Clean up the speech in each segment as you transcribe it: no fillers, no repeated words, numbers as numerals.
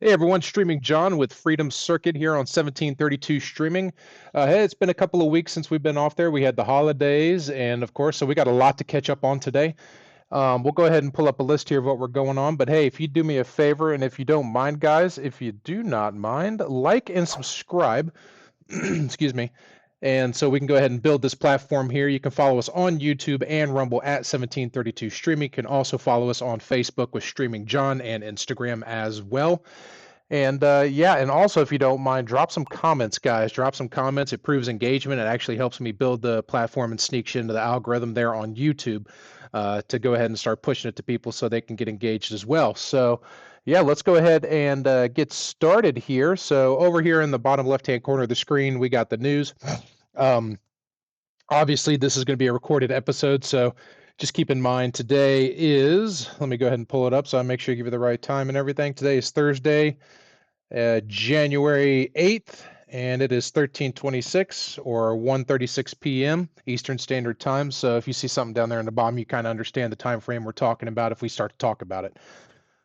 Hey everyone, Streaming John with Freedom Circuit here on 1732 Streaming. Hey, it's been a couple of weeks since we've been off there. We had the holidays, and of course, so we got a lot to catch up on today. We'll go ahead and pull up a list here of what we're going on. But hey, if you do me a favor, and if you don't mind, guys, if you do not mind, like and subscribe. Excuse me. And so we can go ahead and build this platform here. You can follow us on YouTube and Rumble at 1732 Streaming. You can also follow us on Facebook with Streaming John and Instagram as well. And yeah, and also if you don't mind, drop some comments, guys. Drop some comments. It proves engagement. It actually helps me build the platform and sneaks you into the algorithm there on YouTube to go ahead and start pushing it to people so they can get engaged as well. So yeah, let's go ahead and get started here. So over here in the bottom left-hand corner of the screen, we got the news. Um, Obviously, this is going to be a recorded episode, so just keep in mind today is, let me go ahead and pull it up so I make sure I give you the right time and everything. Today is Thursday, January 8th, and it is 13:26 or 1:36 p.m. Eastern Standard Time. So if you see something down there in the bottom, you kind of understand the time frame we're talking about if we start to talk about it.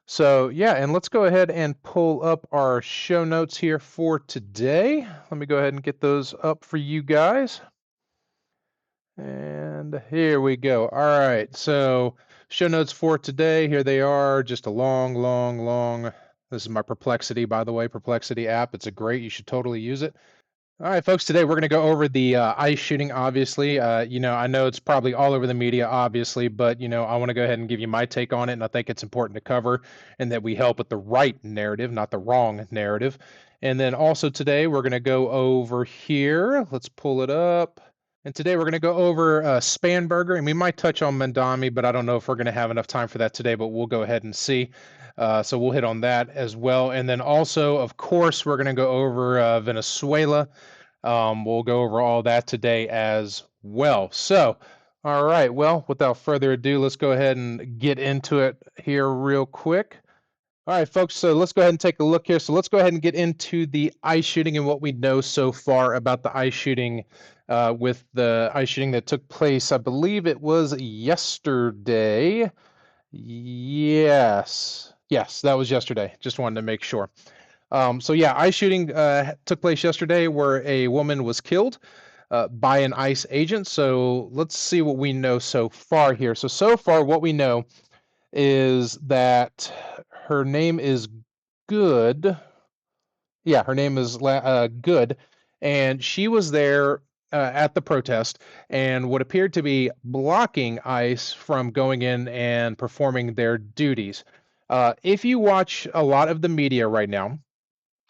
So yeah, and let's go ahead and pull up our show notes here for today. Let me go ahead and get those up for you guys. And here we go. All right. So, show notes for today. Here they are. Just a long. This is my Perplexity, by the way, Perplexity app. It's a great. You should totally use it. All right, folks. Today we're going to go over the ICE shooting. Obviously, I know it's probably all over the media, obviously, but I want to go ahead and give you my take on it, and I think it's important to cover, and that we help with the right narrative, not the wrong narrative. And then also today we're going to go over here. Let's pull it up. And today we're going to go over Spanberger, and we might touch on Mendami, but I don't know if we're going to have enough time for that today, but we'll go ahead and see. So we'll hit on that as well. And then also, of course, we're going to go over Venezuela. We'll go over all that today as well. So, all right, well, without further ado, let's go ahead and get into it here real quick. All right, folks, so let's go ahead and take a look here. So let's go ahead and get into the ICE shooting and what we know so far about the ICE shooting with the ICE shooting that took place. I believe it was yesterday. Yes, that was yesterday. Just wanted to make sure. So yeah, ICE shooting took place yesterday where a woman was killed by an ICE agent. So let's see what we know so far here. So far what we know is that her name is Good. Yeah, her name is Good, and she was there at the protest and what appeared to be blocking ICE from going in and performing their duties. If you watch a lot of the media right now,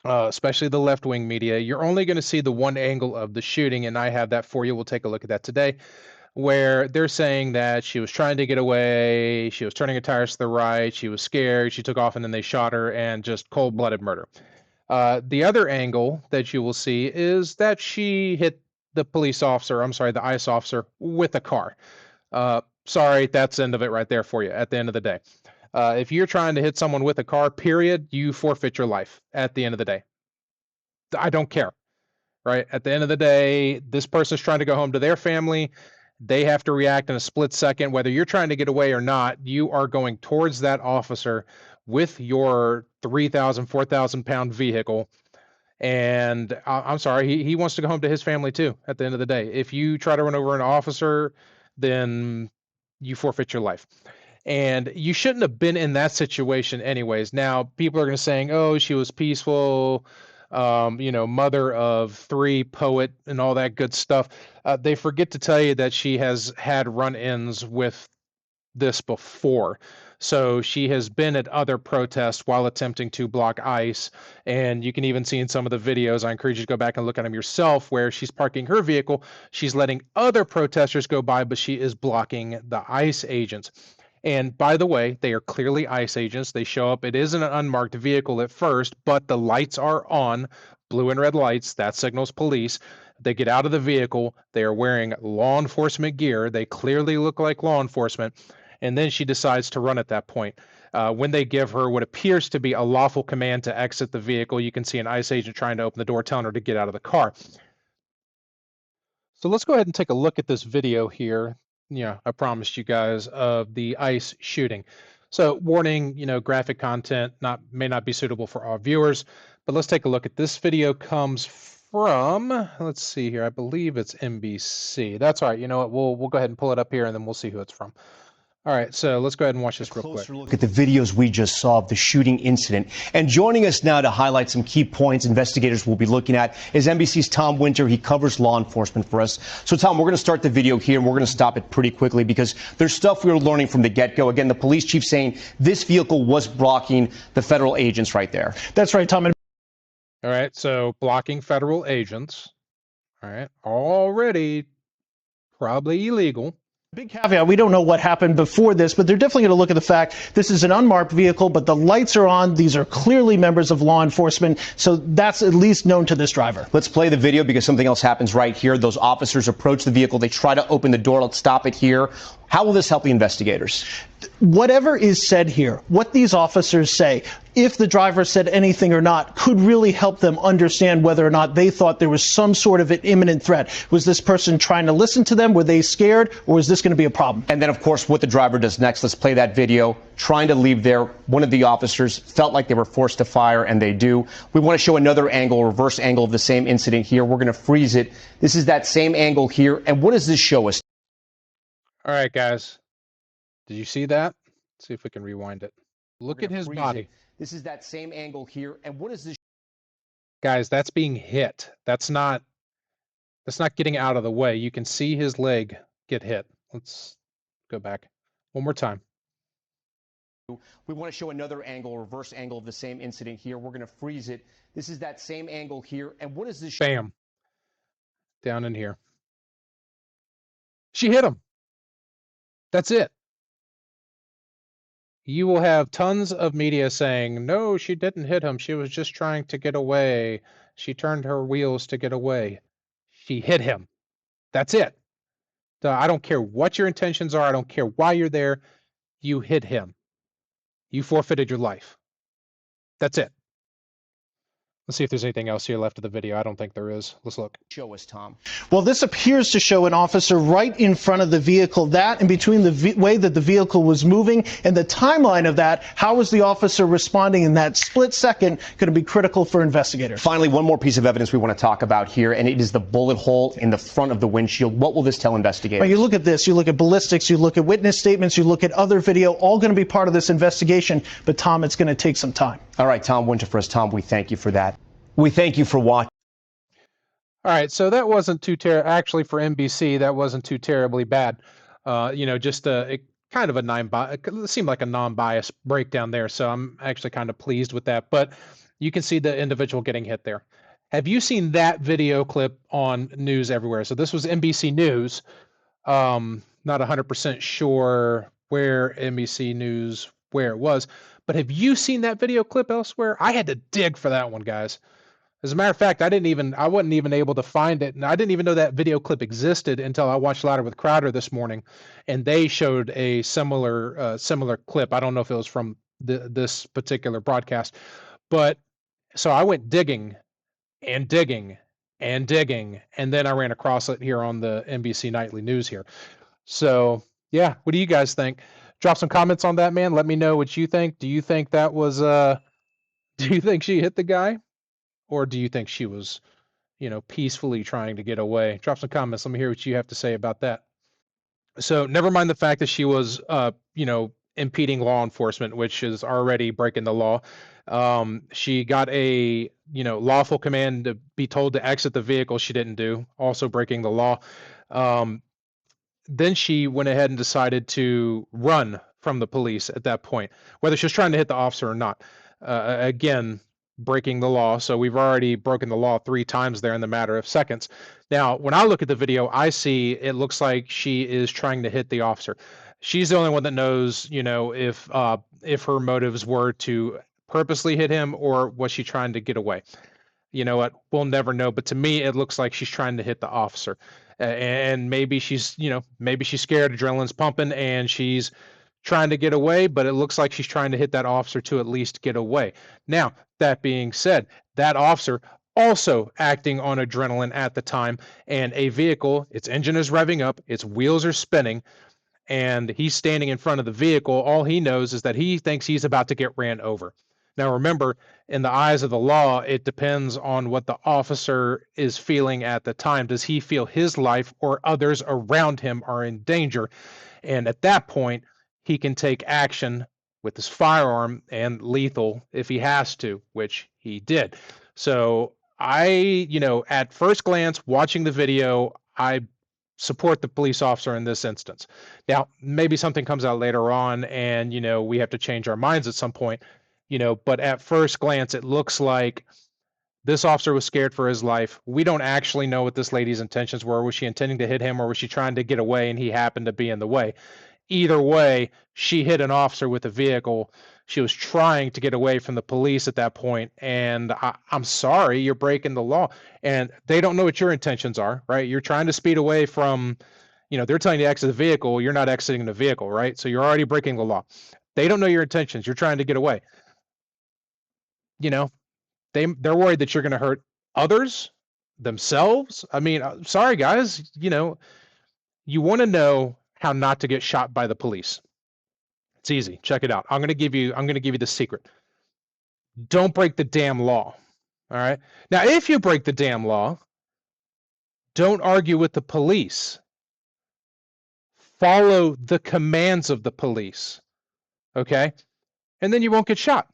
especially the left-wing media, you're only going to see the one angle of the shooting, and I have that for you. We'll take a look at that today, where they're saying that she was trying to get away, she was turning her tires to the right, she was scared, she took off, and then they shot her, and just cold-blooded murder. The other angle that you will see is that she hit the police officer, I'm sorry, the ICE officer with a car. Sorry, that's the end of it right there for you at the end of the day. If you're trying to hit someone with a car, period, you forfeit your life at the end of the day. I don't care, right? At the end of the day, this person's trying to go home to their family. They have to react in a split second. Whether you're trying to get away or not, you are going towards that officer with your 3,000, 4,000 pound vehicle. And I'm sorry, he wants to go home to his family too at the end of the day. If you try to run over an officer, then you forfeit your life. And you shouldn't have been in that situation anyways. Now, people are going to saying, oh, she was peaceful, mother of three, poet, and all that good stuff. They forget to tell you that she has had run-ins with this before. So she has been at other protests while attempting to block ICE. And you can even see in some of the videos, I encourage you to go back and look at them yourself, where she's parking her vehicle. She's letting other protesters go by, but she is blocking the ICE agents. And by the way, they are clearly ICE agents. They show up. It is an unmarked vehicle at first, but the lights are on, blue and red lights. That signals police. They get out of the vehicle. They are wearing law enforcement gear. They clearly look like law enforcement. And then she decides to run at that point. When they give her what appears to be a lawful command to exit the vehicle, you can see an ICE agent trying to open the door, telling her to get out of the car. So let's go ahead and take a look at this video here. Yeah, I promised you guys of the ICE shooting. So warning, graphic content may not be suitable for all viewers, but let's take a look at this video. Comes from, let's see here, I believe it's NBC. That's all right. You know what? We'll go ahead and pull it up here and then we'll see who it's from. All right, so let's go ahead and watch this real quick. Look at the videos we just saw of the shooting incident. And joining us now to highlight some key points investigators will be looking at is NBC's Tom Winter. He covers law enforcement for us. So, Tom, we're going to start the video here, and we're going to stop it pretty quickly because there's stuff we were learning from the get-go. Again, the police chief saying this vehicle was blocking the federal agents right there. That's right, Tom. All right, so blocking federal agents. All right, already probably illegal. Big caveat, we don't know what happened before this, but they're definitely going to look at the fact this is an unmarked vehicle, but the lights are on. These are clearly members of law enforcement, so that's at least known to this driver. Let's play the video because something else happens right here. Those officers approach the vehicle. They try to open the door. Let's stop it here. How will this help the investigators? Whatever is said here, what these officers say, if the driver said anything or not, could really help them understand whether or not they thought there was some sort of an imminent threat. Was this person trying to listen to them? Were they scared? Or is this going to be a problem? And then, of course, what the driver does next. Let's play that video. Trying to leave there. One of the officers felt like they were forced to fire, and they do. We want to show another angle, reverse angle of the same incident here. We're going to freeze it. This is that same angle here. And what does this show us? All right, guys. Did you see that? Let's see if we can rewind it. Look at his body. This is that same angle here. And what is this? Guys, that's being hit. That's not getting out of the way. You can see his leg get hit. Let's go back one more time. We want to show another angle, reverse angle of the same incident here. We're going to freeze it. This is that same angle here. And what is this? Bam. Down in here. She hit him. That's it. You will have tons of media saying, no, she didn't hit him. She was just trying to get away. She turned her wheels to get away. She hit him. That's it. I don't care what your intentions are. I don't care why you're there. You hit him. You forfeited your life. That's it. Let's see if there's anything else here left of the video. I don't think there is. Let's look. Show us, Tom. Well, this appears to show an officer right in front of the vehicle. That and between the way that the vehicle was moving and the timeline of that, how was the officer responding in that split second going to be critical for investigators. Finally, one more piece of evidence we want to talk about here, and it is the bullet hole in the front of the windshield. What will this tell investigators? Well, you look at this, you look at ballistics, you look at witness statements, you look at other video, all going to be part of this investigation. But, Tom, it's going to take some time. All right, Tom Winter for us. Tom, we thank you for that. We thank you for watching. All right, so that wasn't too actually for NBC, that wasn't too terribly bad. Just kind of it seemed like a non-biased breakdown there, so I'm actually kind of pleased with that. But you can see the individual getting hit there. Have you seen that video clip on News Everywhere? So this was NBC News. Not 100% sure where NBC News, where it was, but have you seen that video clip elsewhere? I had to dig for that one, guys. As a matter of fact, I wasn't even able to find it, and I didn't even know that video clip existed until I watched Louder with Crowder this morning, and they showed a similar clip. I don't know if it was from this particular broadcast, but so I went digging and digging and digging, and then I ran across it here on the NBC Nightly News here. So yeah, what do you guys think? Drop some comments on that, man. Let me know what you think. Do you think that was do you think she hit the guy? Or do you think she was, peacefully trying to get away? Drop some comments. Let me hear what you have to say about that. So never mind the fact that she was, impeding law enforcement, which is already breaking the law. She got a, lawful command to be told to exit the vehicle. She didn't do, also breaking the law. Then she went ahead and decided to run from the police at that point, whether she was trying to hit the officer or not. Again, breaking the law. So we've already broken the law 3 times there in the matter of seconds. Now, when I look at the video, I see it looks like she is trying to hit the officer. She's the only one that knows, if her motives were to purposely hit him or was she trying to get away. You know what? We'll never know. But to me, it looks like she's trying to hit the officer. And maybe she's scared, adrenaline's pumping, and she's trying to get away, but it looks like she's trying to hit that officer to at least get away. Now, that being said, that officer also acting on adrenaline at the time, and a vehicle, its engine is revving up, its wheels are spinning, and he's standing in front of the vehicle. All he knows is that he thinks he's about to get ran over. Now, remember, in the eyes of the law, it depends on what the officer is feeling at the time. Does he feel his life or others around him are in danger? And at that point, he can take action with his firearm and lethal if he has to, which he did. So at first glance, watching the video, I support the police officer in this instance. Now, maybe something comes out later on and, we have to change our minds at some point, but at first glance, it looks like this officer was scared for his life. We don't actually know what this lady's intentions were. Was she intending to hit him or was she trying to get away and he happened to be in the way? Either way, she hit an officer with a vehicle. She was trying to get away from the police at that point, and I'm sorry, you're breaking the law. And they don't know what your intentions are, right? You're trying to speed away from, they're telling you to exit the vehicle. You're not exiting the vehicle, right? So you're already breaking the law. They don't know your intentions. You're trying to get away. They're worried that you're going to hurt others, themselves. I mean, sorry guys, you want to know how not to get shot by the police. It's easy. Check it out. I'm going to give you the secret. Don't break the damn law. All right? Now, if you break the damn law, don't argue with the police. Follow the commands of the police. Okay? And then you won't get shot.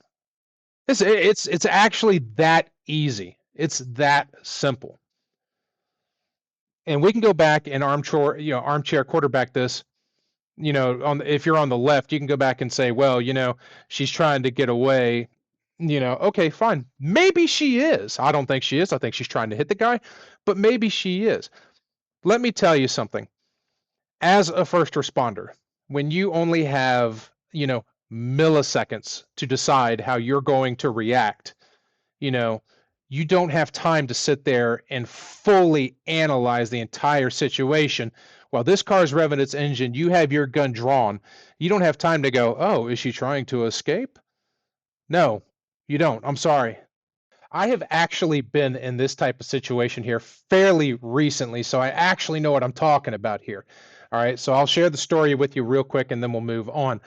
It's actually that easy. It's that simple. And we can go back and armchair quarterback this. If you're on the left, you can go back and say, well, she's trying to get away. Okay, fine. Maybe she is. I don't think she is. I think she's trying to hit the guy, but maybe she is. Let me tell you something. As a first responder, when you only have, milliseconds to decide how you're going to react, you don't have time to sit there and fully analyze the entire situation. While this car's revving its engine, you have your gun drawn. You don't have time to go, oh, is she trying to escape? No, you don't. I'm sorry. I have actually been in this type of situation here fairly recently, so I actually know what I'm talking about here. All right, so I'll share the story with you real quick and then we'll move on.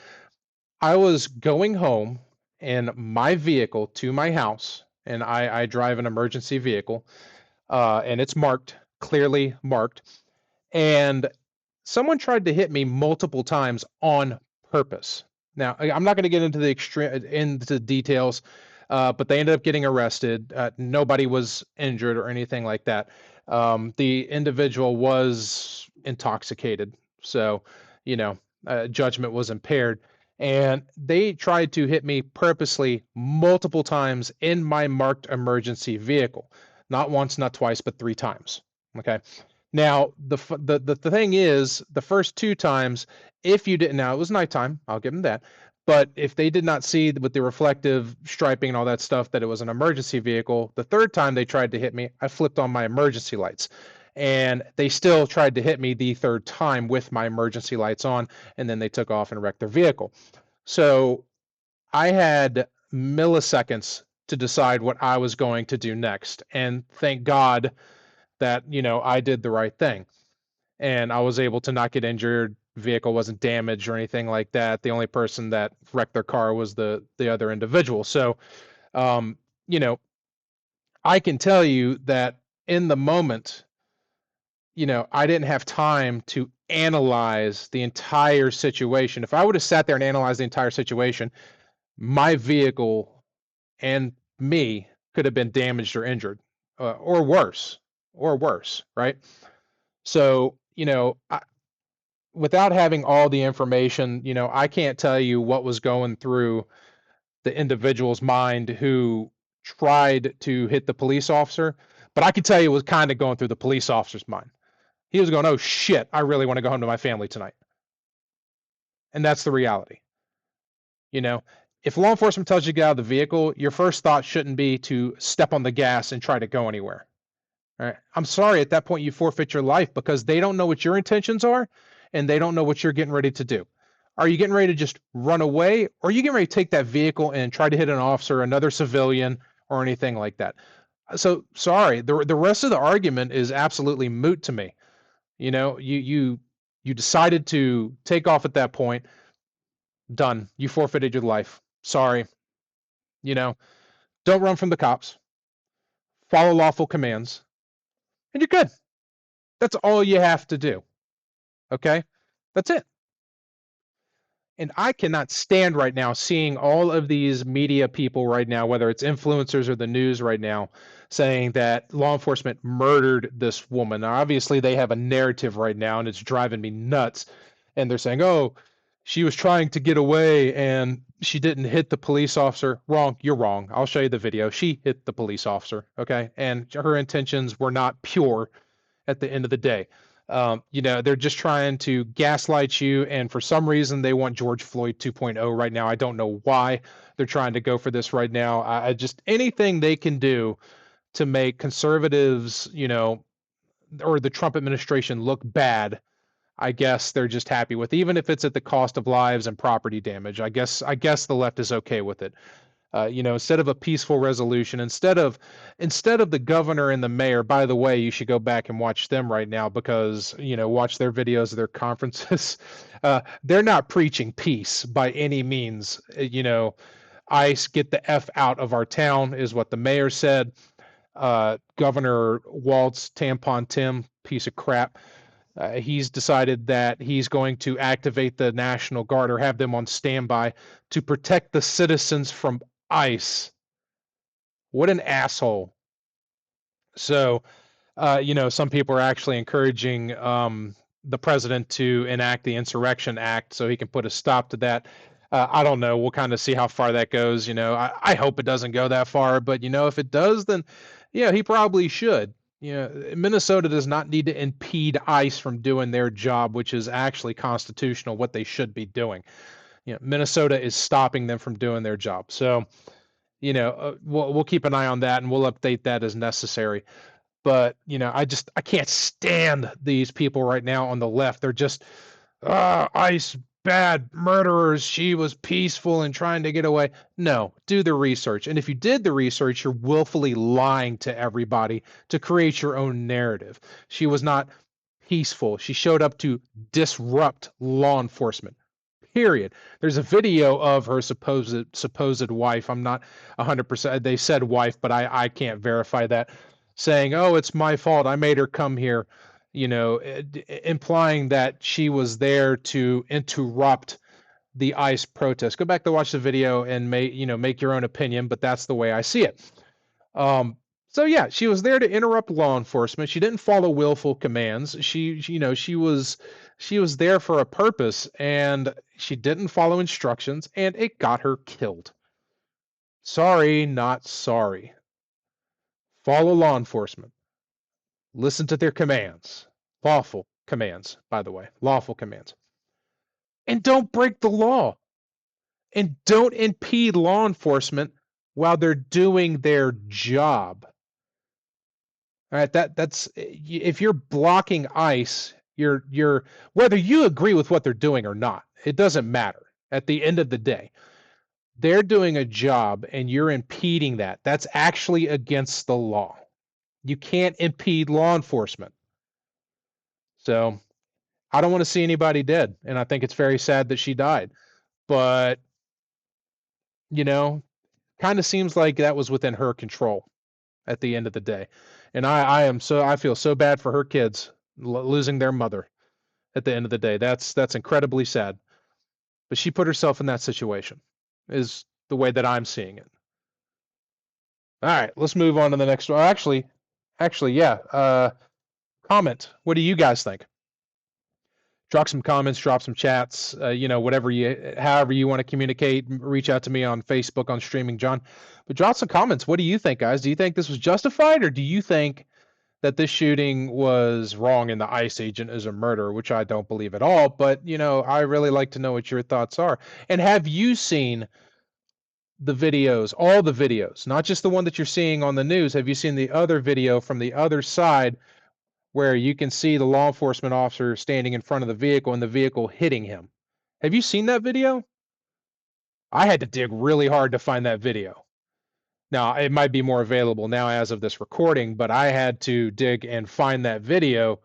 I was going home in my vehicle to my house, and I drive an emergency vehicle, and it's marked, clearly marked, and someone tried to hit me multiple times on purpose. Now, I'm not going to get into details, but they ended up getting arrested. Nobody was injured or anything like that. The individual was intoxicated, so judgment was impaired. And they tried to hit me purposely multiple times in my marked emergency vehicle. Not once, not twice, but 3 times. Okay. Now, the thing is, the first 2 times, if you didn't, now it was nighttime, I'll give them that. But if they did not see with the reflective striping and all that stuff that it was an emergency vehicle, the 3rd time they tried to hit me, I flipped on my emergency lights. And they still tried to hit me the 3rd time with my emergency lights on, and then they took off and wrecked their vehicle. So I had milliseconds to decide what I was going to do next. And thank God that, I did the right thing. And I was able to not get injured. Vehicle wasn't damaged or anything like that. The only person that wrecked their car was the other individual. So, I can tell you that in the moment, I didn't have time to analyze the entire situation. If I would have sat there and analyzed the entire situation, my vehicle and me could have been damaged or injured, or worse, right? So, without having all the information, I can't tell you what was going through the individual's mind who tried to hit the police officer, but I can tell you what was kind of going through the police officer's mind. He was going, oh shit, I really want to go home to my family tonight. And that's the reality. If law enforcement tells you to get out of the vehicle, your first thought shouldn't be to step on the gas and try to go anywhere. All right. I'm sorry, at that point you forfeit your life because they don't know what your intentions are and they don't know what you're getting ready to do. Are you getting ready to just run away, or are you getting ready to take that vehicle and try to hit an officer, another civilian, or anything like that? So sorry, the rest of the argument is absolutely moot to me. You You decided to take off at that point. Done. You forfeited your life. Sorry. You know, don't run from the cops. Follow lawful commands, and you're good. That's all you have to do. Okay? That's it. And I cannot stand right now seeing all of these media people right now, whether it's influencers or the news right now, saying that law enforcement murdered this woman. Now, obviously, they have a narrative right now, and it's driving me nuts. And they're saying, oh, she was trying to get away and she didn't hit the police officer. Wrong. You're wrong. I'll show you the video. She hit the police officer. Okay. And her intentions were not pure at the end of the day. They're just trying to gaslight you, and for some reason they want George Floyd 2.0 right now. I don't know why they're trying to go for this right now. I just anything they can do to make conservatives, or the Trump administration look bad. I guess they're just happy with, even if it's at the cost of lives and property damage. I guess the left is okay with it. Instead of a peaceful resolution, instead of the governor and the mayor. By the way, you should go back and watch them right now, because watch their videos of their conferences. They're not preaching peace by any means. ICE, get the F out of our town is what the mayor said. Governor Waltz, Tampon Tim, piece of crap. He's decided that he's going to activate the National Guard, or have them on standby to protect the citizens from ICE. What an asshole. So, some people are actually encouraging the president to enact the Insurrection Act so he can put a stop to that. I don't know. We'll kind of see how far that goes. I hope it doesn't go that far, but if it does, then yeah, he probably should. Minnesota does not need to impede ICE from doing their job, which is actually constitutional, what they should be doing. Minnesota is stopping them from doing their job. So, we'll keep an eye on that, and we'll update that as necessary. But I can't stand these people right now on the left. They're just ICE bad murderers. She was peaceful and trying to get away. No, do the research. And if you did the research, you're willfully lying to everybody to create your own narrative. She was not peaceful. She showed up to disrupt law enforcement. Period. There's a video of her supposed wife. I'm not 100%. They said wife, but I can't verify that. Saying, "Oh, it's my fault. I made her come here," implying that she was there to interrupt the ICE protest. Go back to watch the video and make your own opinion, but that's the way I see it. So yeah, she was there to interrupt law enforcement. She didn't follow willful commands. She was there for a purpose, and she didn't follow instructions, and it got her killed. Sorry, not sorry. Follow law enforcement. Listen to their commands. Lawful commands, by the way. Lawful commands. And don't break the law. And don't impede law enforcement while they're doing their job. All right, that's if you're blocking ICE, you're whether you agree with what they're doing or not, it doesn't matter. At the end of the day, they're doing a job and you're impeding that. That's actually against the law. You can't impede law enforcement. So I don't want to see anybody dead, and I think it's very sad that she died. But kind of seems like that was within her control at the end of the day. And I feel so bad for her kids losing their mother at the end of the day. That's incredibly sad. But she put herself in that situation, is the way that I'm seeing it. All right, let's move on to the next one. Actually, yeah. Comment. What do you guys think? Drop some comments, drop some chats, however you want to communicate. Reach out to me on Facebook on Streaming John. But drop some comments. What do you think, guys? Do you think this was justified, or do you think that this shooting was wrong and the ICE agent is a murderer, which I don't believe at all? But, I really like to know what your thoughts are. And have you seen the videos, all the videos, not just the one that you're seeing on the news? Have you seen the other video from the other side where you can see the law enforcement officer standing in front of the vehicle and the vehicle hitting him? Have you seen that video? I had to dig really hard to find that video. Now, it might be more available now as of this recording, but I had to dig and find that video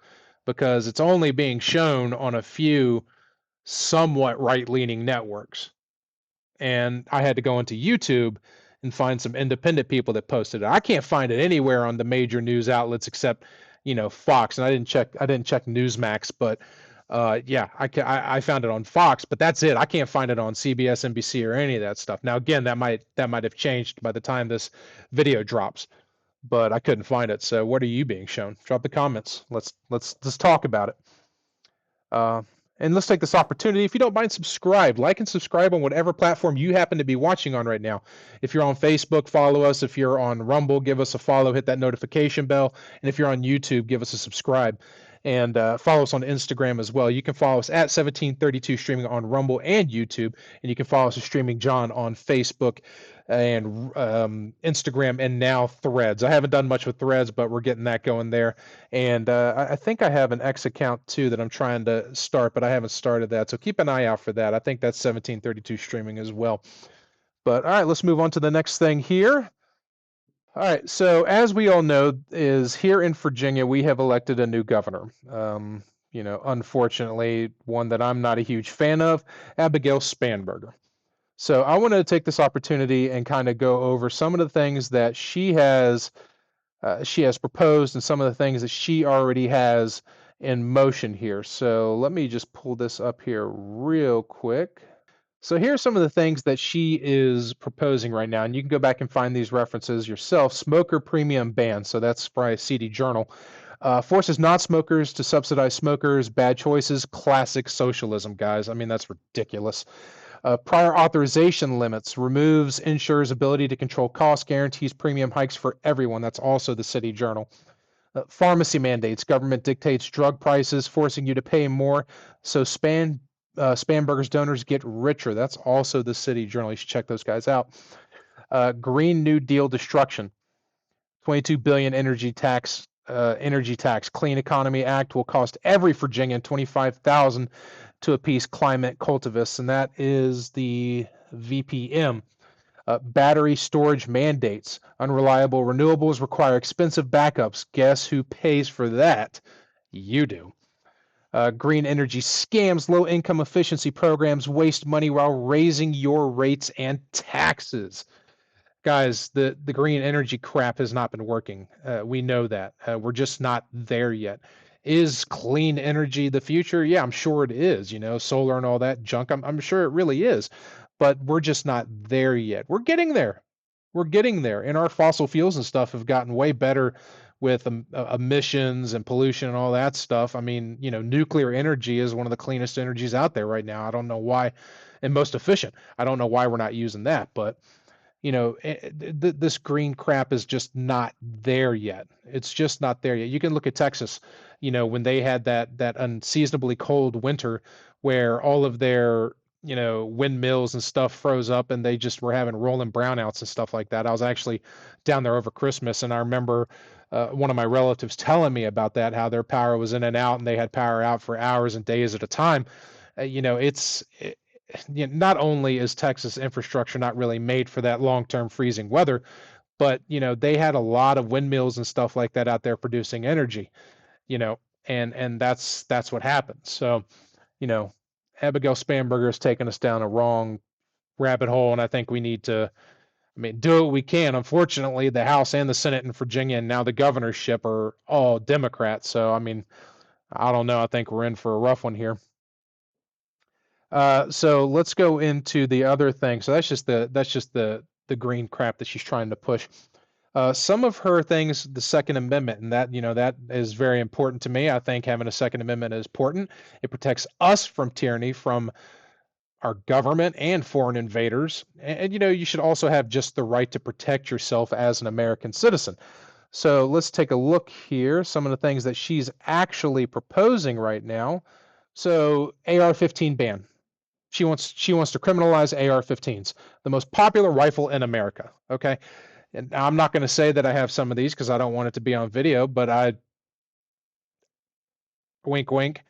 because it's only being shown on a few somewhat right-leaning networks. And I had to go into YouTube and find some independent people that posted it. I can't find it anywhere on the major news outlets except, Fox. And I didn't check Newsmax, but yeah, I found it on Fox, but that's it. I can't find it on CBS, NBC, or any of that stuff. Now, again, that might have changed by the time this video drops, but I couldn't find it. So, what are you being shown? Drop the comments. Let's talk about it. And let's take this opportunity. If you don't mind, subscribe, like and subscribe on whatever platform you happen to be watching on right now. If you're on Facebook, follow us. If you're on Rumble, give us a follow, hit that notification bell. And if you're on YouTube, give us a subscribe. And follow us on Instagram as well. You can follow us at 1732 Streaming on Rumble and YouTube. And you can follow us at Streaming John on Facebook and Instagram, and now Threads. I haven't done much with Threads, but we're getting that going there. And I think I have an X account too that I'm trying to start, but I haven't started that. So keep an eye out for that. I think that's 1732 Streaming as well. But all right, let's move on to the next thing here. All right, so as we all know, is here in Virginia, we have elected a new governor. Unfortunately, one that I'm not a huge fan of, Abigail Spanberger. So I want to take this opportunity and kind of go over some of the things that she has proposed and some of the things that she already has in motion here. So let me just pull this up here real quick. So here's some of the things that she is proposing right now, and you can go back and find these references yourself. Smoker premium ban, so that's by CD Journal. Forces non-smokers to subsidize smokers, bad choices, classic socialism, guys. I mean, that's ridiculous. Prior authorization limits, removes insurers' ability to control costs, guarantees premium hikes for everyone. That's also the City Journal. Pharmacy mandates, government dictates drug prices, forcing you to pay more. So Spanberger's donors get richer. That's also the City Journal. You should check those guys out. Green New Deal destruction, 22 billion energy tax. Clean Economy Act will cost every Virginian 25,000 to appease climate cultivists, and that is the VPM. Battery storage mandates. Unreliable renewables require expensive backups. Guess who pays for that? You do. Green energy scams, low income efficiency programs waste money while raising your rates and taxes. Guys, the green energy crap has not been working. We know that. We're just not there yet. Is clean energy the future? Yeah, I'm sure it is. Solar and all that junk. I'm sure it really is. But we're just not there yet. We're getting there. We're getting there. And our fossil fuels and stuff have gotten way better with emissions and pollution and all that stuff. I mean, nuclear energy is one of the cleanest energies out there right now. I don't know why, and most efficient. I don't know why we're not using that, but this green crap is just not there yet. It's just not there yet. You can look at Texas, when they had that unseasonably cold winter where all of their, windmills and stuff froze up and they just were having rolling brownouts and stuff like that. I was actually down there over Christmas, and I remember one of my relatives telling me about that, how their power was in and out and they had power out for hours and days at a time. Not only is Texas infrastructure not really made for that long-term freezing weather, but they had a lot of windmills and stuff like that out there producing energy, and that's what happened. So, Abigail Spanberger has taken us down a wrong rabbit hole, and I think we need to, do what we can. Unfortunately, the House and the Senate in Virginia and now the governorship are all Democrats. So, I don't know. I think we're in for a rough one here. So let's go into the other thing. So that's just the green crap that she's trying to push. Some of her things, the Second Amendment, and that is very important to me. I think having a Second Amendment is important. It protects us from tyranny, from our government and foreign invaders. And you should also have just the right to protect yourself as an American citizen. So let's take a look here. Some of the things that she's actually proposing right now. So AR-15 ban. She wants to criminalize AR-15s, the most popular rifle in America. Okay, and I'm not going to say that I have some of these because I don't want it to be on video, but wink, wink.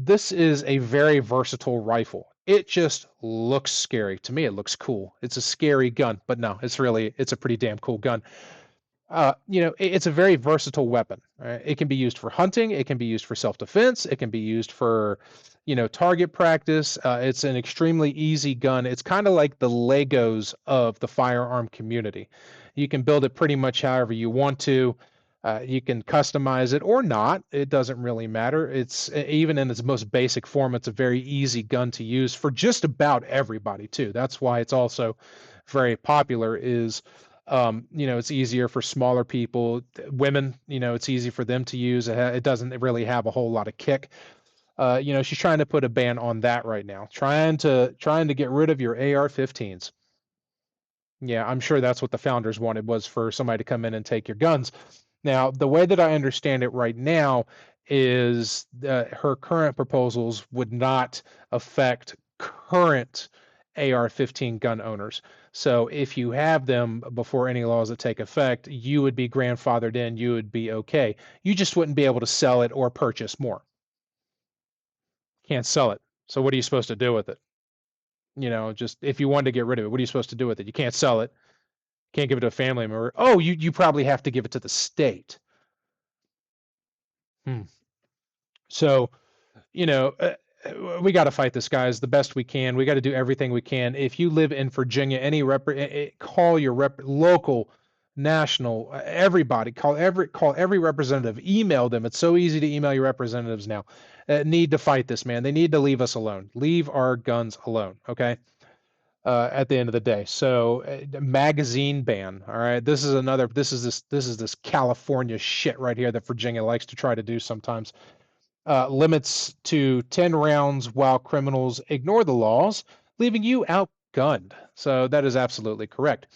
This is a very versatile rifle. It just looks scary to me. It looks cool. It's a scary gun, but no, it's a pretty damn cool gun. It's a very versatile weapon. Right? It can be used for hunting. It can be used for self-defense. It can be used for, target practice. It's an extremely easy gun. It's kind of like the Legos of the firearm community. You can build it pretty much however you want to. You can customize it or not. It doesn't really matter. It's even in its most basic form, it's a very easy gun to use for just about everybody too. That's why it's also very popular. It's easier for smaller people, women. It's easy for them to use. It doesn't really have a whole lot of kick. She's trying to put a ban on that right now, trying to get rid of your AR-15s. Yeah, I'm sure that's what the founders wanted, was for somebody to come in and take your guns. Now, the way that I understand it right now is her current proposals would not affect current AR-15 gun owners. So if you have them before any laws that take effect, you would be grandfathered in, you would be okay. You just wouldn't be able to sell it or purchase more. Can't sell it. So what are you supposed to do with it? Just if you wanted to get rid of it, what are you supposed to do with it? You can't sell it. Can't give it to a family member. Oh, you probably have to give it to the state. Hmm. So, you know, uh, we got to fight this, guys, the best we can. We got to do everything we can. If you live in Virginia, call your local, national, everybody. Call every representative. Email them. It's so easy to email your representatives now. Need to fight this, man. They need to leave us alone. Leave our guns alone. Okay. At the end of the day. So magazine ban. All right. This is this California shit right here that Virginia likes to try to do sometimes. Limits to 10 rounds while criminals ignore the laws, leaving you outgunned. So that is absolutely correct.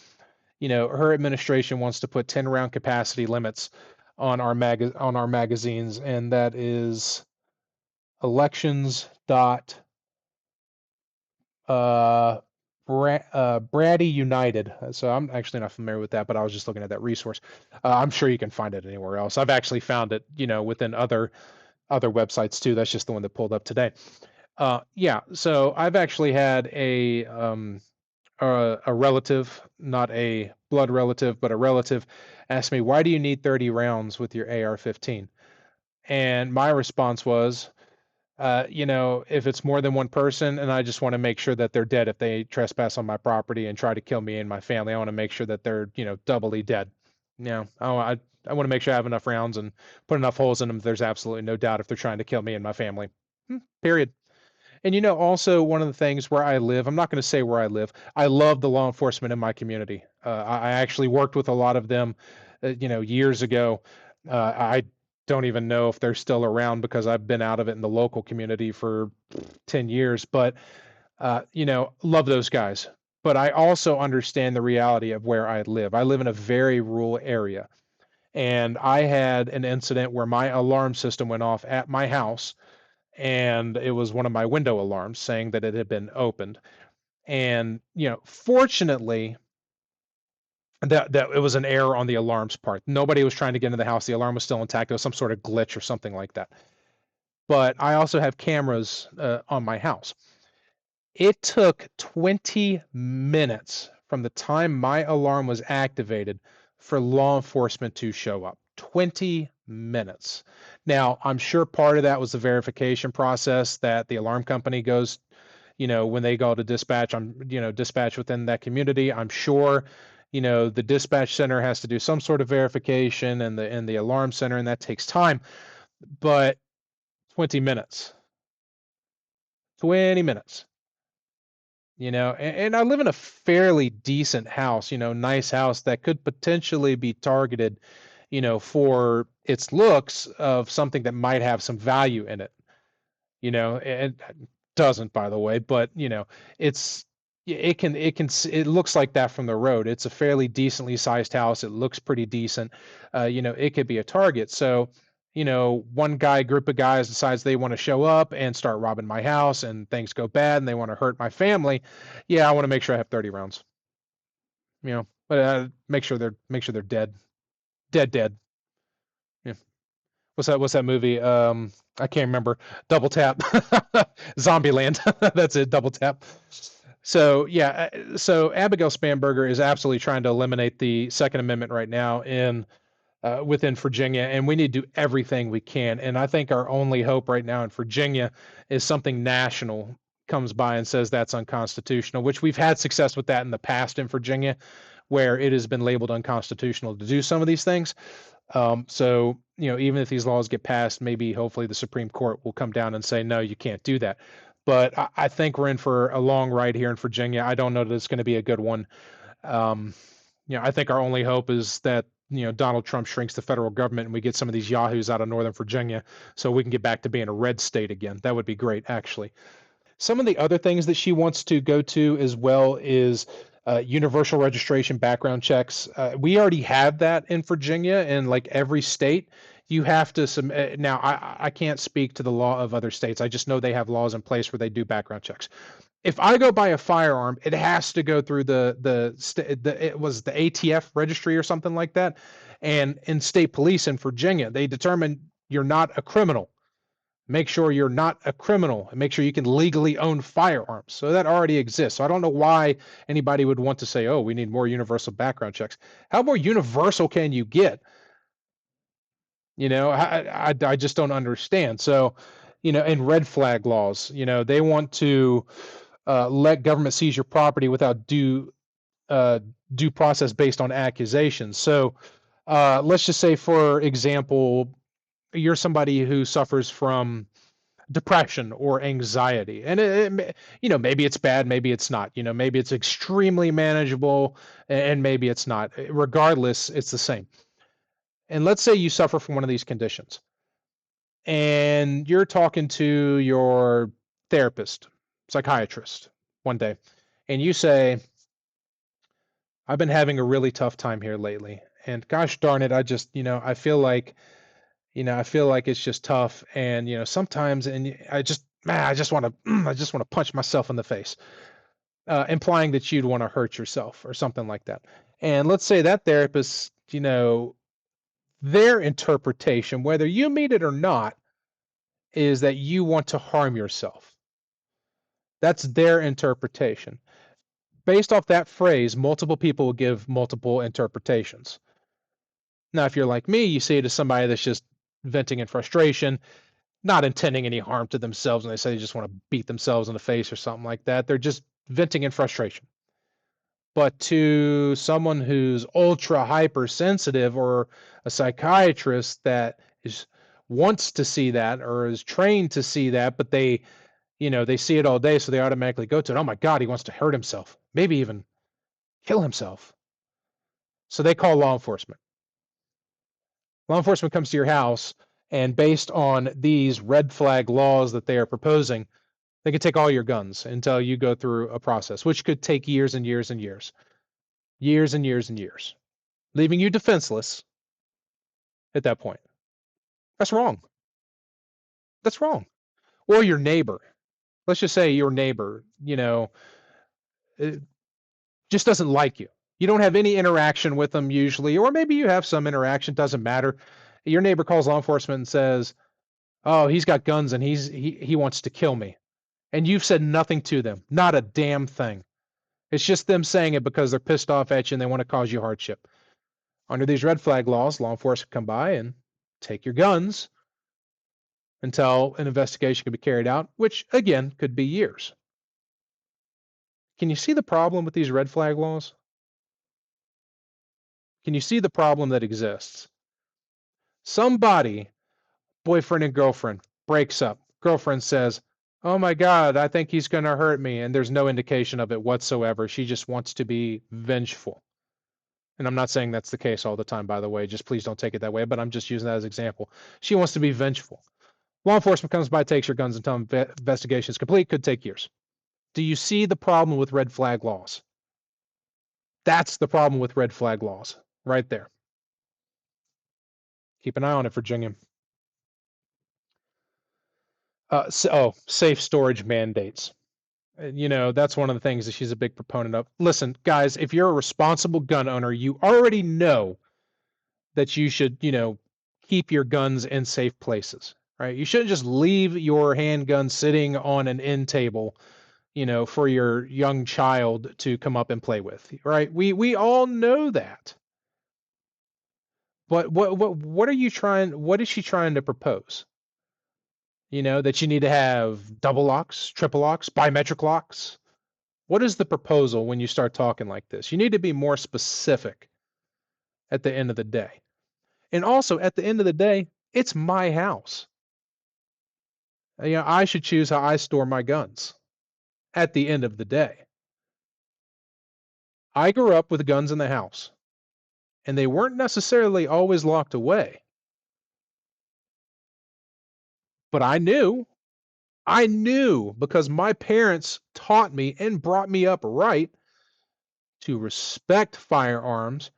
Her administration wants to put 10-round capacity limits on our magazines, and that is elections dot Brady United. So I'm actually not familiar with that, but I was just looking at that resource. I'm sure you can find it anywhere else. I've actually found it, within other websites too. That's just the one that pulled up today. Yeah. So I've actually had a relative, not a blood relative, but a relative, ask me, "Why do you need 30 rounds with your AR-15?" And my response was, if it's more than one person, and I just want to make sure that they're dead if they trespass on my property and try to kill me and my family, I want to make sure that they're, doubly dead. I want to make sure I have enough rounds and put enough holes in them. There's absolutely no doubt if they're trying to kill me and my family. Period. And also one of the things where I live, I'm not going to say where I live. I love the law enforcement in my community. I actually worked with a lot of them, years ago. I don't even know if they're still around because I've been out of it in the local community for 10 years. But love those guys. But I also understand the reality of where I live. I live in a very rural area. And I had an incident where my alarm system went off at my house, and it was one of my window alarms saying that it had been opened. And fortunately, that it was an error on the alarm's part. Nobody was trying to get into the house. The alarm was still intact. It was some sort of glitch or something like that. But I also have cameras on my house. It took 20 minutes from the time my alarm was activated for law enforcement to show up. 20 minutes. Now, I'm sure part of that was the verification process that the alarm company goes, when they go to dispatch, dispatch within that community. I'm sure, the dispatch center has to do some sort of verification, and the alarm center, and that takes time. But 20 minutes. 20 minutes. And I live in a fairly decent house, nice house that could potentially be targeted, for its looks of something that might have some value in it. And it doesn't, by the way, but it's it looks like that from the road. It's a fairly decently sized house. It looks pretty decent. It could be a target. So, one group of guys decides they want to show up and start robbing my house, and things go bad, and they want to hurt my family. Yeah, I want to make sure I have 30 rounds. But make sure they're dead, dead. Yeah. What's that movie? I can't remember. Double Tap. Zombieland. That's it. Double Tap. So yeah, so Abigail Spanberger is absolutely trying to eliminate the Second Amendment right now in within Virginia, and we need to do everything we can. And I think our only hope right now in Virginia is something national comes by and says that's unconstitutional, which we've had success with that in the past in Virginia, where it has been labeled unconstitutional to do some of these things. So, even if these laws get passed, maybe hopefully the Supreme Court will come down and say, no, you can't do that. But I think we're in for a long ride here in Virginia. I don't know that it's going to be a good one. Um, I think our only hope is that, Donald Trump shrinks the federal government and we get some of these yahoos out of Northern Virginia so we can get back to being a red state again. That would be great, actually. Some of the other things that she wants to go to as well is universal registration background checks. We already have that in Virginia, and like every state, you have to submit. Now, I can't speak to the law of other states. I just know they have laws in place where they do background checks. If I go buy a firearm, it has to go through it was the ATF registry or something like that, and in state police in Virginia, they determine you're not a criminal. Make sure you're not a criminal and make sure you can legally own firearms. So that already exists. So I don't know why anybody would want to say, oh, we need more universal background checks. How more universal can you get? I just don't understand. So, and red flag laws, they want to let government seize your property without due process based on accusations. So let's just say, for example, you're somebody who suffers from depression or anxiety, and maybe it's bad, maybe it's not, maybe it's extremely manageable, and maybe it's not. Regardless, it's the same. And let's say you suffer from one of these conditions and you're talking to your therapist, psychiatrist one day, and you say, I've been having a really tough time here lately, and gosh darn it, I just, I feel like it's just tough, and sometimes, and I just, man, I just want to, I just want to punch myself in the face, implying that you'd want to hurt yourself or something like that. And let's say that therapist, their interpretation, whether you mean it or not, is that you want to harm yourself. That's their interpretation. Based off that phrase, multiple people will give multiple interpretations. Now, if you're like me, you see it as somebody that's just venting in frustration, not intending any harm to themselves, and they say they just want to beat themselves in the face or something like that. They're just venting in frustration. But to someone who's ultra hypersensitive, or a psychiatrist that is wants to see that or is trained to see that, but they see it all day, so they automatically go to it. Oh my God, he wants to hurt himself, maybe even kill himself. So they call law enforcement. Law enforcement comes to your house, and based on these red flag laws that they are proposing, they can take all your guns until you go through a process, which could take years and years and years, years and years and years, leaving you defenseless at that point. That's wrong. That's wrong. Or your neighbor. Let's just say your neighbor, just doesn't like you. You don't have any interaction with them usually, or maybe you have some interaction, doesn't matter. Your neighbor calls law enforcement and says, oh, he's got guns and he wants to kill me. And you've said nothing to them, not a damn thing. It's just them saying it because they're pissed off at you and they want to cause you hardship. Under these red flag laws, law enforcement come by and take your guns until an investigation can be carried out, which again could be years. Can you see the problem with these red flag laws? Can you see the problem that exists? Somebody, boyfriend and girlfriend, breaks up. Girlfriend says, oh my God, I think he's going to hurt me. And there's no indication of it whatsoever. She just wants to be vengeful. And I'm not saying that's the case all the time, by the way. Just please don't take it that way. But I'm just using that as an example. She wants to be vengeful. Law enforcement comes by, takes your guns until investigation is complete. Could take years. Do you see the problem with red flag laws? That's the problem with red flag laws right there. Keep an eye on it, Virginia. Safe storage mandates. That's one of the things that she's a big proponent of. Listen, guys, if you're a responsible gun owner, you already know that you should, keep your guns in safe places, right? You shouldn't just leave your handgun sitting on an end table, for your young child to come up and play with, right? We all know that. But what are you trying? What is she trying to propose? That you need to have double locks, triple locks, biometric locks. What is the proposal when you start talking like this? You need to be more specific at the end of the day. And also, at the end of the day, it's my house. I should choose how I store my guns at the end of the day. I grew up with guns in the house, and they weren't necessarily always locked away. But I knew because my parents taught me and brought me up right to respect firearms.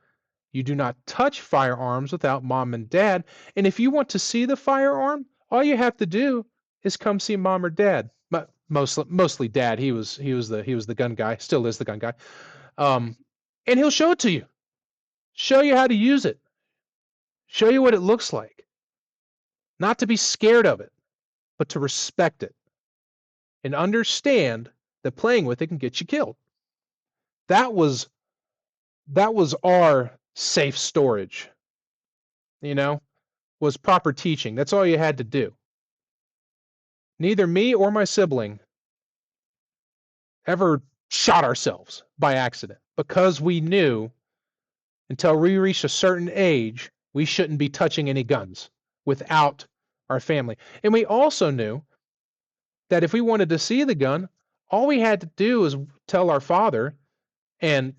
You do not touch firearms without mom and dad. And if you want to see the firearm, all you have to do is come see mom or dad. But mostly dad. He was the gun guy, still is the gun guy. And he'll show it to you. Show you how to use it. Show you what it looks like. Not to be scared of it, but to respect it. And understand that playing with it can get you killed. That was our safe storage. Was proper teaching. That's all you had to do. Neither me or my sibling ever shot ourselves by accident because we knew until we reached a certain age, we shouldn't be touching any guns without our family. And we also knew that if we wanted to see the gun, all we had to do was tell our father. And,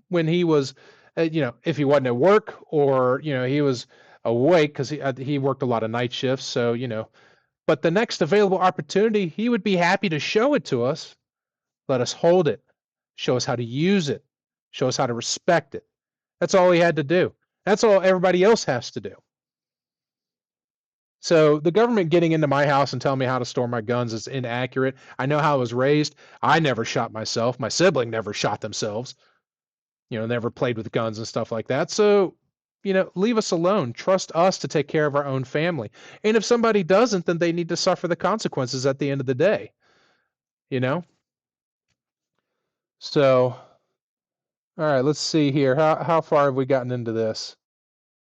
when he was, if he wasn't at work or, he was awake because he worked a lot of night shifts. So, but the next available opportunity, he would be happy to show it to us, let us hold it, show us how to use it, show us how to respect it. That's all he had to do. That's all everybody else has to do. So the government getting into my house and telling me how to store my guns is inaccurate. I know how I was raised. I never shot myself. My sibling never shot themselves. Never played with guns and stuff like that. So, leave us alone. Trust us to take care of our own family. And if somebody doesn't, then they need to suffer the consequences at the end of the day. So, all right, let's see here. How far have we gotten into this?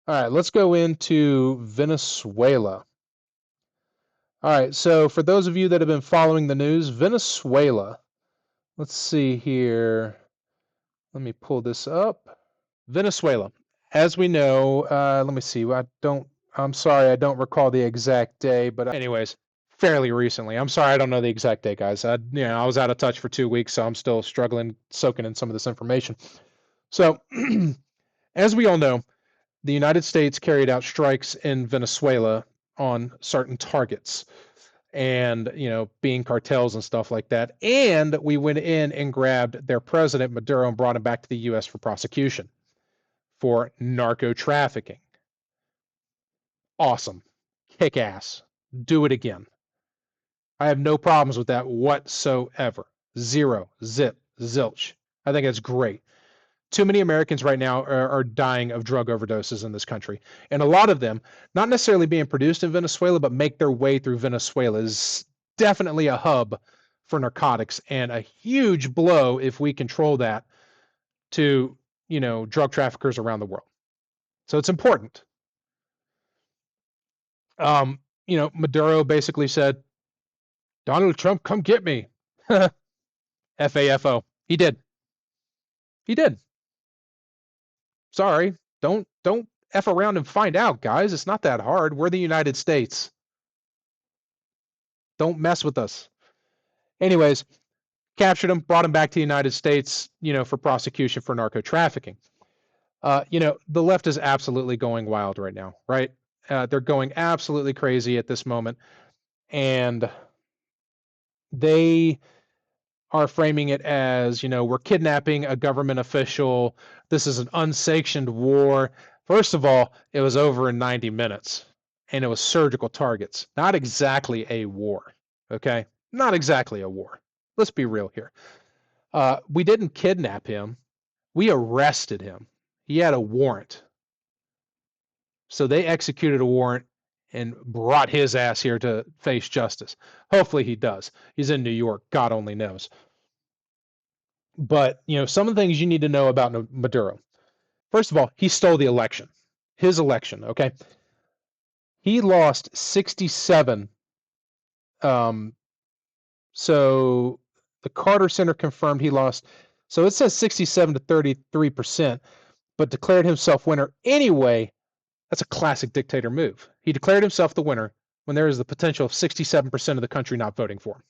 All right, let's go into Venezuela. All right, so for those of you that have been following the news, Venezuela. Let's see here. Let me pull this up. Venezuela. As we know, let me see. I'm sorry, I don't recall the exact day, but anyways, fairly recently. I'm sorry, I don't know the exact day, guys. I was out of touch for 2 weeks, so I'm still struggling soaking in some of this information. So, as we all know, the United States carried out strikes in Venezuela on certain targets and, being cartels and stuff like that. And we went in and grabbed their president, Maduro, and brought him back to the U.S. for prosecution for narco trafficking. Awesome. Kick ass. Do it again. I have no problems with that whatsoever. Zero. Zip. Zilch. I think it's great. Too many Americans right now are dying of drug overdoses in this country. And a lot of them, not necessarily being produced in Venezuela, but make their way through Venezuela is definitely a hub for narcotics and a huge blow if we control that to, drug traffickers around the world. So it's important. Maduro basically said, Donald Trump, come get me. FAFO. He did. He did. Sorry. Don't F around and find out, guys. It's not that hard. We're the United States. Don't mess with us. Anyways, captured him, brought him back to the United States, for prosecution for narco trafficking. The left is absolutely going wild right now, right? They're going absolutely crazy at this moment. And they are framing it as, we're kidnapping a government official. This is an unsanctioned war. First of all, it was over in 90 minutes and it was surgical targets. Not exactly a war. Okay. Not exactly a war. Let's be real here. We didn't kidnap him. We arrested him. He had a warrant. So they executed a warrant and brought his ass here to face justice. Hopefully he does. He's in New York. God only knows. But, some of the things you need to know about Maduro. First of all, he stole the election. His election, okay? He lost 67. So the Carter Center confirmed he lost. So it says 67 to 33%, but declared himself winner anyway. That's a classic dictator move. He declared himself the winner when there is the potential of 67% of the country not voting for him.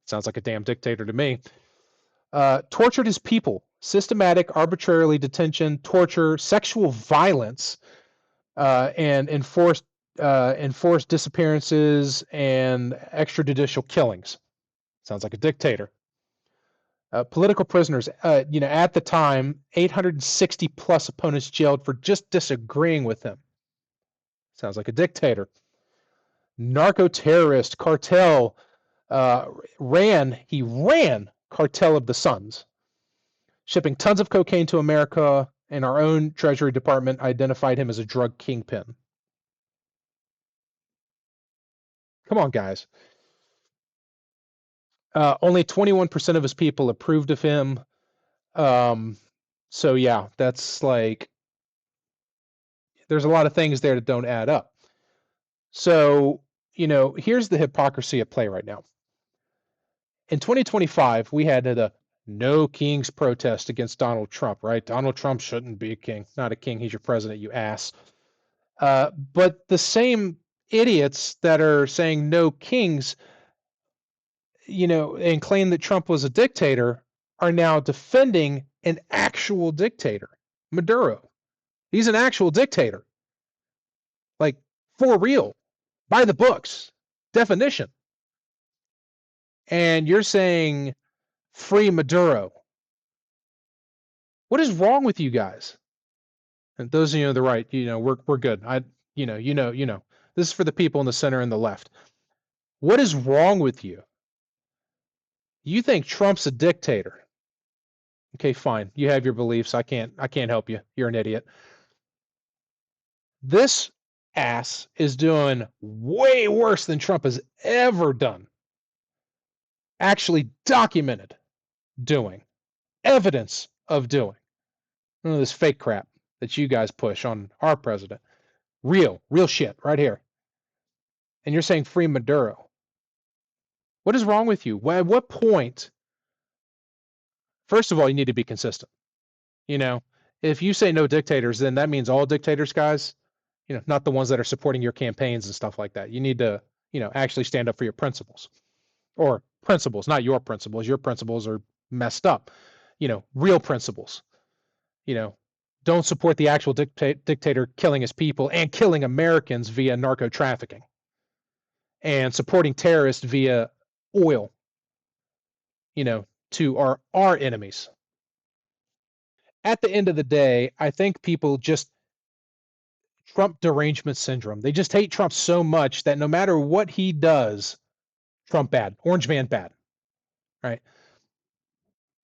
Sounds like a damn dictator to me. Tortured his people. Systematic, arbitrarily detention, torture, sexual violence, and enforced disappearances and extrajudicial killings. Sounds like a dictator. Political prisoners, at the time, 860 plus opponents jailed for just disagreeing with him. Sounds like a dictator. Narco-terrorist cartel ran Cartel of the Suns, shipping tons of cocaine to America, and our own Treasury Department identified him as a drug kingpin. Come on, guys. Only 21% of his people approved of him. So yeah, that's like, there's a lot of things there that don't add up. So, here's the hypocrisy at play right now. In 2025, we had the No Kings protest against Donald Trump, right? Donald Trump shouldn't be a king. Not a king. He's your president, you ass. But the same idiots that are saying no kings, and claim that Trump was a dictator are now defending an actual dictator, Maduro. He's an actual dictator. Like, for real, by the books, definition. And you're saying free Maduro. What is wrong with you guys? And those of you on the right, we're good. This is for the people in the center and the left. What is wrong with you? You think Trump's a dictator. Okay, fine. You have your beliefs. I can't help you. You're an idiot. This ass is doing way worse than Trump has ever done. Actually documented doing. Evidence of doing. None of this fake crap that you guys push on our president. Real shit right here. And you're saying free Maduro. What is wrong with you? At what point? First of all, you need to be consistent. If you say no dictators, then that means all dictators, guys, not the ones that are supporting your campaigns and stuff like that. You need to, actually stand up for your principles. Or principles, not your principles. Your principles are messed up. Real principles. Don't support the actual dictator killing his people and killing Americans via narco trafficking and supporting terrorists via oil, to our enemies. At the end of the day, I think people just Trump derangement syndrome. They just hate Trump so much that no matter what he does, Trump bad, orange man bad, right?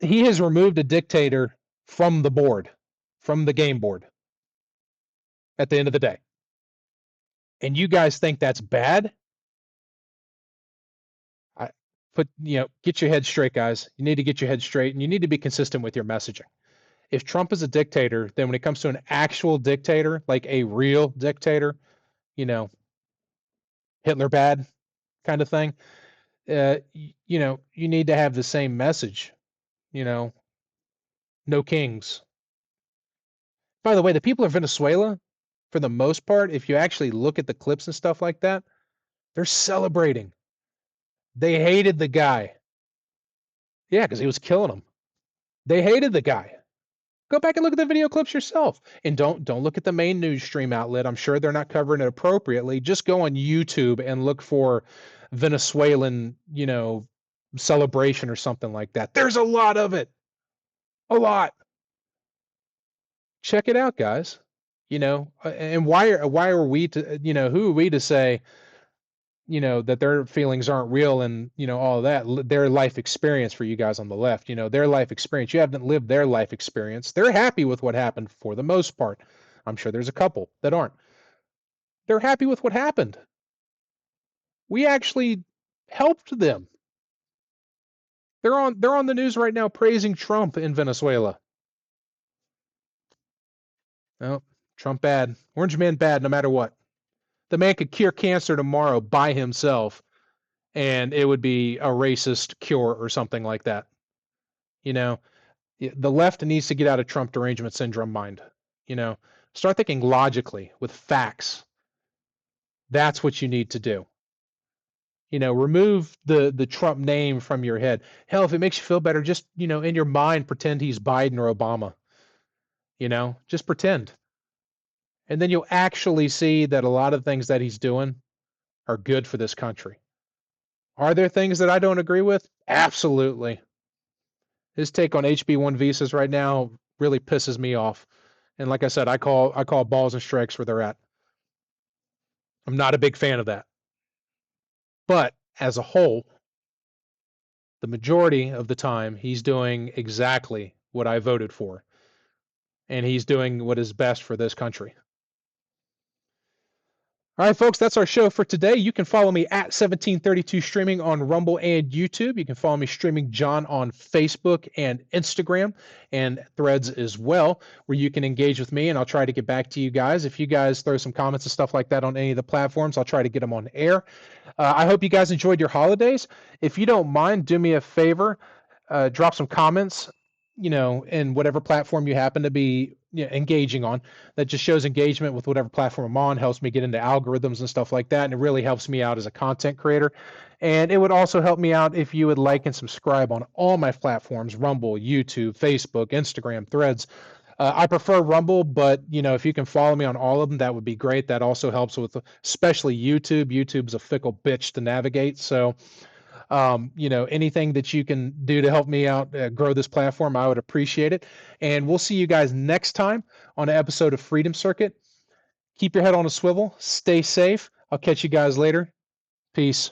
He has removed a dictator from the board, from the game board at the end of the day. And you guys think that's bad? Get your head straight, guys. You need to get your head straight, and you need to be consistent with your messaging. If Trump is a dictator, then when it comes to an actual dictator, like a real dictator, Hitler bad kind of thing, you need to have the same message, no kings. By the way, the people of Venezuela, for the most part, if you actually look at the clips and stuff like that, they're celebrating. They hated the guy. Yeah, because he was killing them. They hated the guy. Go back and look at the video clips yourself. And don't look at the main news stream outlet. I'm sure they're not covering it appropriately. Just go on YouTube and look for Venezuelan, celebration or something like that. There's a lot of it. A lot. Check it out, guys. And why are we to, who are we to say, that their feelings aren't real and, all that, their life experience for you guys on the left, their life experience. You haven't lived their life experience. They're happy with what happened for the most part. I'm sure there's a couple that aren't. They're happy with what happened. We actually helped them. They're on the news right now praising Trump in Venezuela. No, Trump bad. Orange man bad no matter what. The man could cure cancer tomorrow by himself, and it would be a racist cure or something like that. You know, the left needs to get out of Trump derangement syndrome mind. You know, start thinking logically with facts. That's what you need to do. Remove the Trump name from your head. Hell, if it makes you feel better, just, in your mind, pretend he's Biden or Obama. Just pretend. And then you'll actually see that a lot of things that he's doing are good for this country. Are there things that I don't agree with? Absolutely. His take on HB1 visas right now really pisses me off. And like I said, I call balls and strikes where they're at. I'm not a big fan of that. But as a whole, the majority of the time, he's doing exactly what I voted for. And he's doing what is best for this country. All right, folks, that's our show for today. You can follow me at 1732 Streaming on Rumble and YouTube. You can follow me Streaming John on Facebook and Instagram and Threads as well, where you can engage with me, and I'll try to get back to you guys. If you guys throw some comments and stuff like that on any of the platforms, I'll try to get them on air. I hope you guys enjoyed your holidays. If you don't mind, do me a favor, drop some comments, in whatever platform you happen to be engaging on. That just shows engagement with whatever platform I'm on, helps me get into algorithms and stuff like that, and it really helps me out as a content creator. And it would also help me out if you would like and subscribe on all my platforms: Rumble, YouTube, Facebook, Instagram, Threads. I prefer Rumble, but if you can follow me on all of them, that would be great. That also helps with, especially YouTube. YouTube's a fickle bitch to navigate, so anything that you can do to help me out, grow this platform, I would appreciate it. And we'll see you guys next time on an episode of Freedom Circuit. Keep your head on a swivel. Stay safe. I'll catch you guys later. Peace.